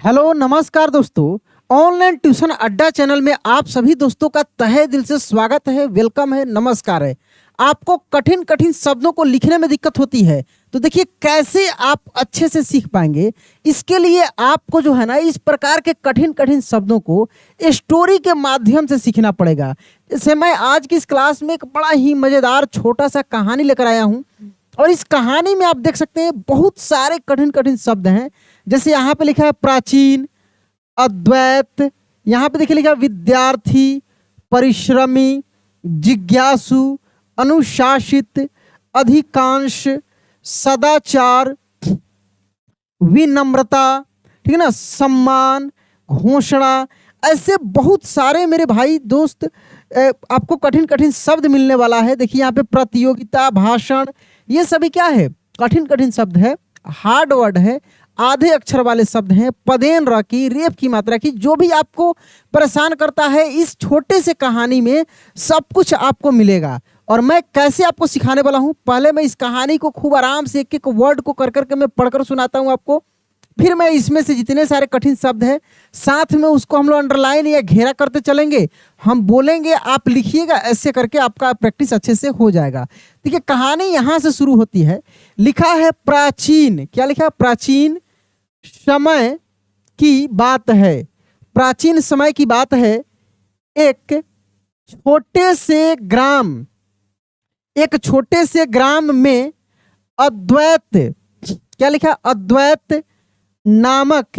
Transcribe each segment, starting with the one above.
Hello नमस्कार दोस्तों। Online tuition अड्डा चैनल में आप सभी दोस्तों का तहे दिल से स्वागत है, वेलकम है, नमस्कार है। आपको कठिन कठिन शब्दों को लिखने में दिक्कत होती है तो देखिए कैसे आप अच्छे से सीख पाएंगे। इसके लिए आपको जो है ना इस प्रकार के कठिन कठिन शब्दों को स्टोरी के माध्यम से सीखना पड़ेगा। जैसे मैं आज की इस क्लास में एक बड़ा ही मज़ेदार छोटा सा कहानी लेकर आया हूँ और इस कहानी में आप देख सकते हैं बहुत सारे कठिन कठिन शब्द हैं। जैसे यहाँ पे लिखा है प्राचीन, अद्वैत, यहाँ पे देखिए लिखा है विद्यार्थी, परिश्रमी, जिज्ञासु, अनुशासित, अधिकांश, सदाचार, विनम्रता, ठीक है ना, सम्मान, घोषणा, ऐसे बहुत सारे मेरे भाई दोस्त आपको कठिन कठिन शब्द मिलने वाला है। देखिए यहाँ पे प्रतियोगिता, भाषण, ये सभी क्या है, कठिन कठिन शब्द है, हार्ड वर्ड है, आधे अक्षर वाले शब्द हैं, पदेन र की, रेप की मात्रा की, जो भी आपको परेशान करता है इस छोटे से कहानी में सब कुछ आपको मिलेगा। और मैं कैसे आपको सिखाने वाला हूं, पहले मैं इस कहानी को खूब आराम से एक एक वर्ड को कर करके मैं पढ़कर सुनाता हूं आपको, फिर मैं इसमें से जितने सारे कठिन शब्द हैं साथ में उसको हम लोग अंडरलाइन या घेरा करते चलेंगे, हम बोलेंगे, आप लिखिएगा, ऐसे करके आपका प्रैक्टिस अच्छे से हो जाएगा। देखिए कहानी यहाँ से शुरू होती है। लिखा है प्राचीन, क्या लिखा है, प्राचीन समय की बात है। प्राचीन समय की बात है। एक छोटे से ग्राम में अद्वैत, क्या लिखा, अद्वैत नामक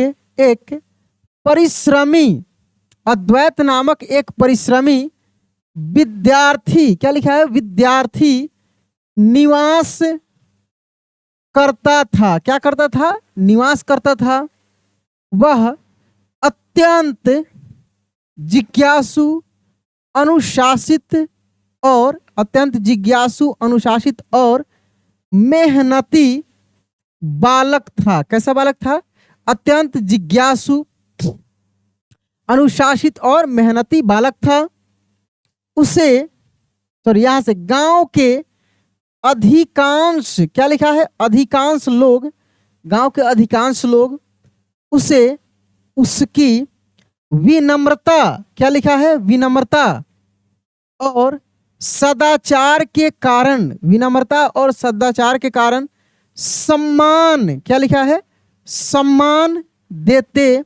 एक परिश्रमी विद्यार्थी, क्या लिखा है, विद्यार्थी निवास करता था। क्या करता था, निवास करता था। वह अत्यंत जिज्ञासु, अनुशासित और मेहनती बालक था। कैसा बालक था, अत्यंत जिज्ञासु, अनुशासित और मेहनती बालक था। उसे यहाँ से गांव के अधिकांश, क्या लिखा है, अधिकांश लोग, गांव के अधिकांश लोग उसे उसकी विनम्रता, क्या लिखा है, विनम्रता और सदाचार के कारण, सम्मान, क्या लिखा है, सम्मान देते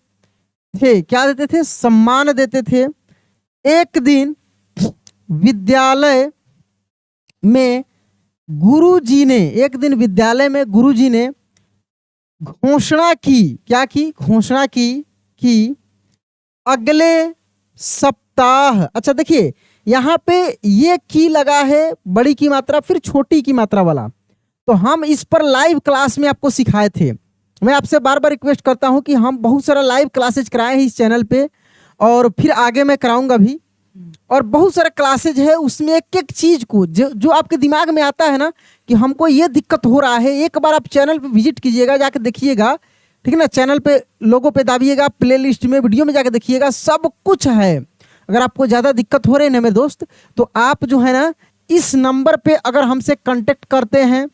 थे। क्या देते थे, सम्मान देते थे। एक दिन विद्यालय में गुरुजी ने घोषणा की, क्या की, घोषणा की कि अगले सप्ताह, अच्छा देखिए यहाँ पे ये की लगा है, बड़ी की मात्रा फिर छोटी की मात्रा वाला, तो हम इस पर लाइव क्लास में आपको सिखाए थे। मैं आपसे बार बार रिक्वेस्ट करता हूं कि हम बहुत सारा लाइव क्लासेज कराए हैं इस चैनल पे और फिर आगे मैं कराऊंगा भी, और बहुत सारा क्लासेज है उसमें एक एक चीज को जो आपके दिमाग में आता है ना कि हमको ये दिक्कत हो रहा है, एक बार आप चैनल पे विजिट कीजिएगा, जाके देखिएगा, ठीक है ना, चैनल पे लोगों पे दाबिएगा, प्ले लिस्ट में वीडियो में जाके देखिएगा, सब कुछ है। अगर आपको ज़्यादा दिक्कत हो रही है ना मेरे दोस्त, तो आप जो है ना इस नंबर पे अगर हमसे कांटेक्ट करते हैं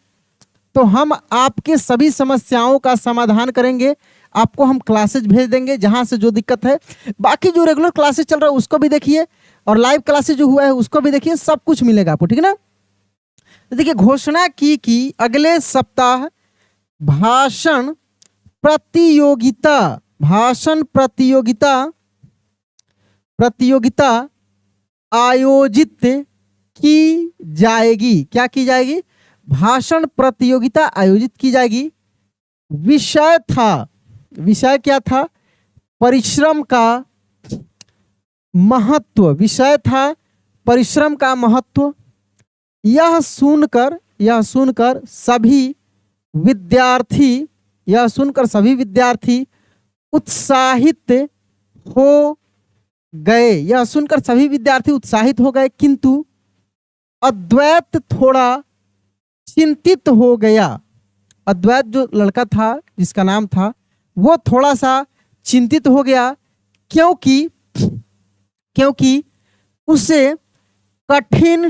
तो हम आपके सभी समस्याओं का समाधान करेंगे। आपको हम क्लासेज भेज देंगे जहां से जो दिक्कत है। बाकी जो रेगुलर क्लासेज चल रहा है उसको भी देखिए और लाइव क्लासेज जो हुआ है उसको भी देखिए, सब कुछ मिलेगा आपको, ठीक है ना। तो देखिए घोषणा की कि अगले सप्ताह भाषण प्रतियोगिता आयोजित की जाएगी। क्या की जाएगी, भाषण प्रतियोगिता आयोजित की जाएगी। विषय क्या था, परिश्रम का महत्व, विषय था परिश्रम का महत्व। यह सुनकर सभी विद्यार्थी उत्साहित हो गए। किंतु अद्वैत थोड़ा चिंतित हो गया। अद्वैत जो लड़का था जिसका नाम था वो थोड़ा सा चिंतित हो गया, क्योंकि उसे कठिन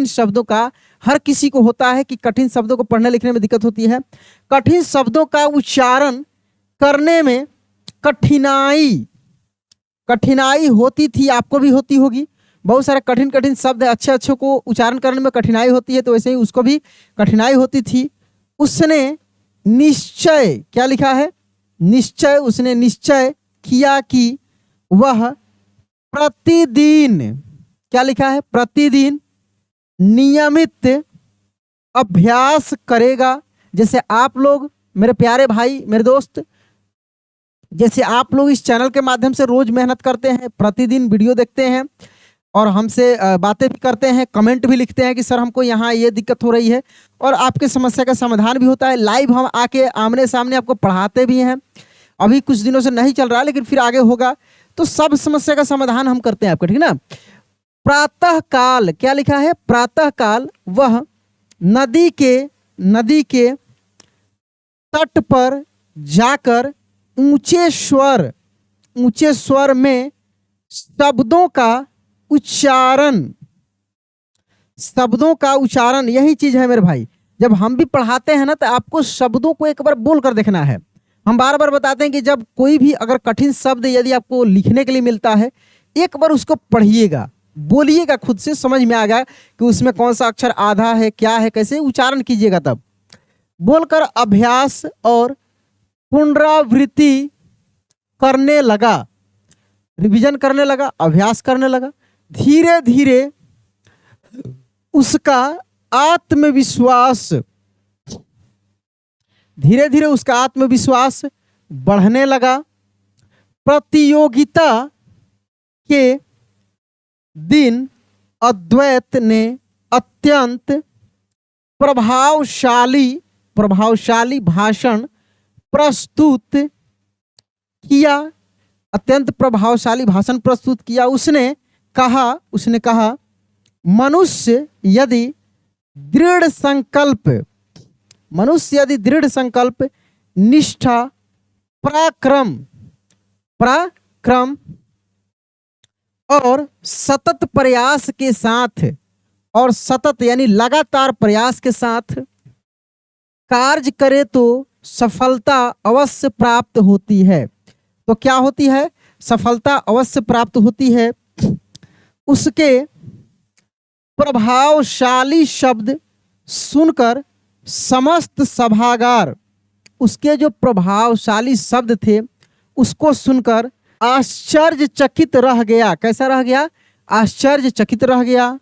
शब्दों का हर किसी को होता है कि कठिन शब्दों को पढ़ने लिखने में दिक्कत होती है। कठिन शब्दों का उच्चारण करने में कठिनाई होती थी, आपको भी होती होगी। बहुत सारे कठिन कठिन शब्द अच्छे अच्छे को उच्चारण करने में कठिनाई होती है, तो वैसे ही उसको भी कठिनाई होती थी। उसने निश्चय, क्या लिखा है, निश्चय, उसने निश्चय किया कि वह प्रतिदिन, क्या लिखा है, प्रतिदिन नियमित अभ्यास करेगा। जैसे आप लोग मेरे प्यारे भाई, मेरे दोस्त, जैसे आप लोग इस चैनल के माध्यम से रोज मेहनत करते हैं, प्रतिदिन वीडियो देखते हैं और हमसे बातें भी करते हैं, कमेंट भी लिखते हैं कि सर हमको यहाँ ये दिक्कत हो रही है, और आपके समस्या का समाधान भी होता है। लाइव हम आके आमने सामने आपको पढ़ाते भी हैं। अभी कुछ दिनों से नहीं चल रहा, लेकिन फिर आगे होगा, तो सब समस्या का समाधान हम करते हैं आपको, ठीक ना। प्रातः काल, क्या लिखा है, प्रातः काल वह नदी के तट पर जाकर ऊंचे स्वर में शब्दों का उच्चारण, यही चीज है मेरे भाई। जब हम भी पढ़ाते हैं ना, तो आपको शब्दों को एक बार बोल कर देखना है। हम बार बार बताते हैं कि जब कोई भी अगर कठिन शब्द यदि आपको लिखने के लिए मिलता है, एक बार उसको पढ़िएगा, बोलिएगा, खुद से समझ में आएगा कि उसमें कौन सा अक्षर आधा है, क्या है, कैसे उच्चारण कीजिएगा। तब बोलकर अभ्यास और पुनरावृत्ति करने लगा, रिवीजन करने लगा, अभ्यास करने लगा। धीरे धीरे उसका आत्मविश्वास बढ़ने लगा। प्रतियोगिता के दिन अद्वैत ने अत्यंत प्रभावशाली भाषण प्रस्तुत किया। उसने कहा मनुष्य यदि दृढ़ संकल्प, निष्ठा, पराक्रम और सतत प्रयास के साथ, और सतत यानी लगातार प्रयास के साथ कार्य करे तो सफलता अवश्य प्राप्त होती है। तो क्या होती है, सफलता अवश्य प्राप्त होती है। उसके प्रभावशाली शब्द सुनकर समस्त सभागार, उसके जो प्रभावशाली शब्द थे उसको सुनकर आश्चर्यचकित रह गया। कैसा रह गया, आश्चर्यचकित रह गया।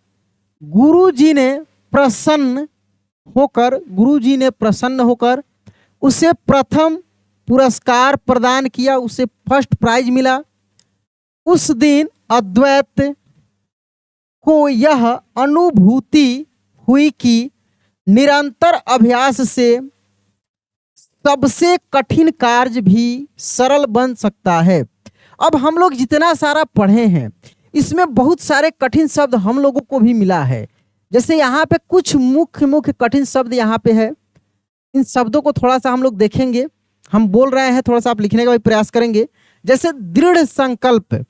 गुरुजी ने प्रसन्न होकर उसे प्रथम पुरस्कार प्रदान किया, उसे फर्स्ट प्राइज मिला। उस दिन अद्वैत को यह अनुभूति हुई कि निरंतर अभ्यास से सबसे कठिन कार्य भी सरल बन सकता है। अब हम लोग जितना सारा पढ़े हैं, इसमें बहुत सारे कठिन शब्द हम लोगों को भी मिला है। जैसे यहाँ पे कुछ मुख्य कठिन शब्द यहाँ पे है। इन शब्दों को थोड़ा सा हम लोग देखेंगे, हम बोल रहे हैं, थोड़ा सा आप लिखने का भी प्रयास करेंगे। जैसे दृढ़ संकल्प,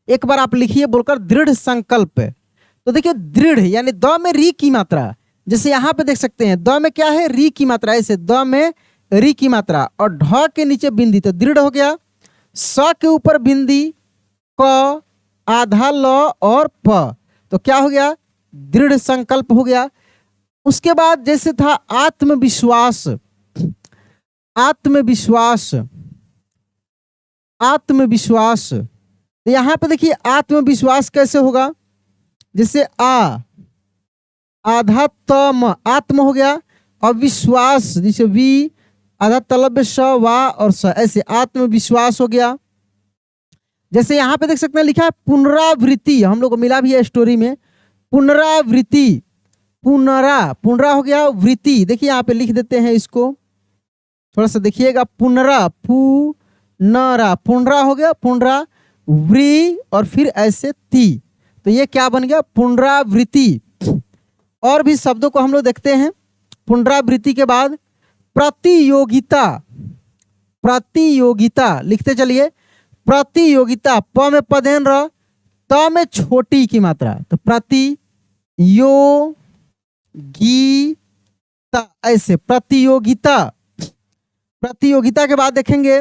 एक बार आप लिखिए बोलकर दृढ़ संकल्प। तो देखिए दृढ़ यानी द में री की मात्रा, जैसे यहाँ पे देख सकते हैं द में क्या है, री की मात्रा, ऐसे द में री की मात्रा और ढ के नीचे बिंदी, तो दृढ़ हो गया। स के ऊपर बिंदी, क, आधा ल और प, तो क्या हो गया, दृढ़ संकल्प हो गया। उसके बाद जैसे था आत्मविश्वास, तो यहां पे देखिए आत्मविश्वास कैसे होगा, जैसे आधा तम, आत्म हो गया, और विश्वास जैसे वी, आधा तलव्य स, वा और स, ऐसे आत्मविश्वास हो गया। जैसे यहाँ पे देख सकते हैं लिखा है पुनरावृत्ति, हम लोग को मिला भी है स्टोरी में, पुनरावृत्ति, पुनरा हो गया, वृत्ति, देखिए यहाँ पे लिख देते हैं इसको, थोड़ा सा देखिएगा, पुनरा हो गया, पुनरा व्री और फिर ऐसे ती, तो ये क्या बन गया, पुनरावृत्ति। और भी शब्दों को हम लोग देखते हैं। पुनरावृत्ति के बाद प्रतियोगिता लिखते चलिए, प्रतियोगिता, प में पदेन र, त में छोटी की मात्रा, तो प्रतियोगिता, ऐसे प्रतियोगिता। प्रतियोगिता के बाद देखेंगे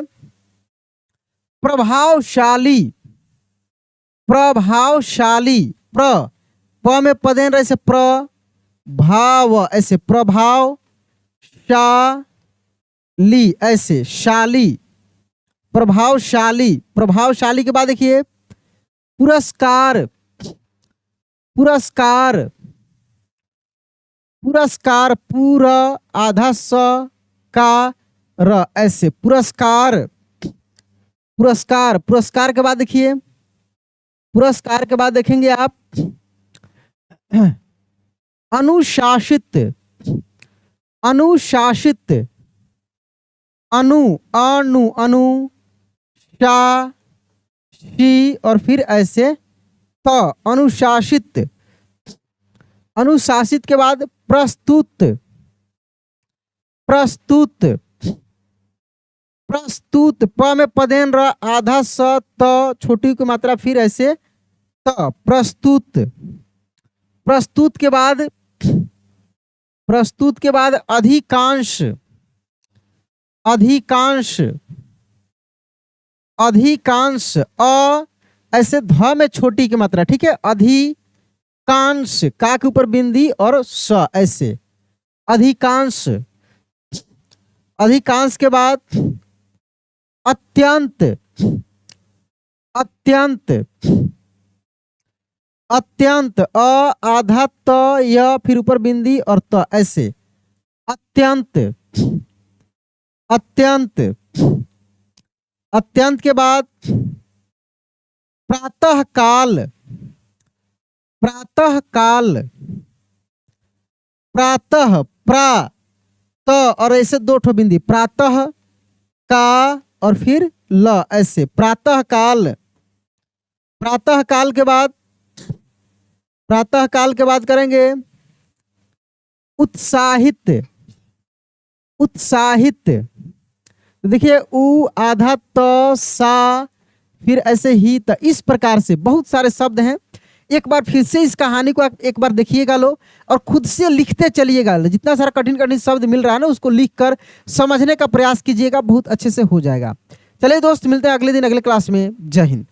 प्रभावशाली। प्रभावशाली, प में पदेन ऐसे प्रभाव, ऐसे प्रभाव, शाली, ऐसे शाली, प्रभावशाली। प्रभावशाली के बाद देखिए पुरस्कार। पुरस्कार, पुरस्कार, पूरा आधा स का र, ऐसे पुरस्कार। पुरस्कार, पुरस्कार के बाद देखिए, पुरस्कार के बाद देखेंगे आप अनुशासित। अनुशासित, अनु, अनु, अनु, शा, शी और फिर ऐसे त, अनुशासित। अनुशासित के बाद प्रस्तुत। प्रस्तुत, प्रस्तुत, प में पदेन र, आधा स, त, छोटी की मात्रा, फिर ऐसे त, प्रस्तुत। प्रस्तुत के बाद, प्रस्तुत के बाद अधिकांश। अधिकांश, अधिकांश, अ ऐसे ध में छोटी की मात्रा, ठीक है। अधिकांश, का के ऊपर बिंदी और स, ऐसे अधिकांश। अधिकांश के बाद अत्यंत। अत्यंत, अत्यंत, अ आधा त, य फिर ऊपर बिंदी और त, ऐसे अत्यंत। अत्यंत, अत्यंत के बाद प्रातः काल। प्रातः काल, प्रातः, प्रा, त और ऐसे दो ठो बिंदी, प्रातः का और फिर ल, ऐसे प्रातः काल। प्रातः काल के बाद, प्रातः काल के बाद करेंगे उत्साहित। उत्साहित, देखिए उ आधा त, सा, फिर ऐसे ही त, इस प्रकार से बहुत सारे शब्द हैं। एक बार फिर से इस कहानी को एक बार देखिएगा लो और खुद से लिखते चलिएगा। जितना सारा कठिन कठिन शब्द मिल रहा है ना, उसको लिखकर समझने का प्रयास कीजिएगा, बहुत अच्छे से हो जाएगा। चलिए दोस्त, मिलते हैं अगले दिन अगले क्लास में। जय हिंद।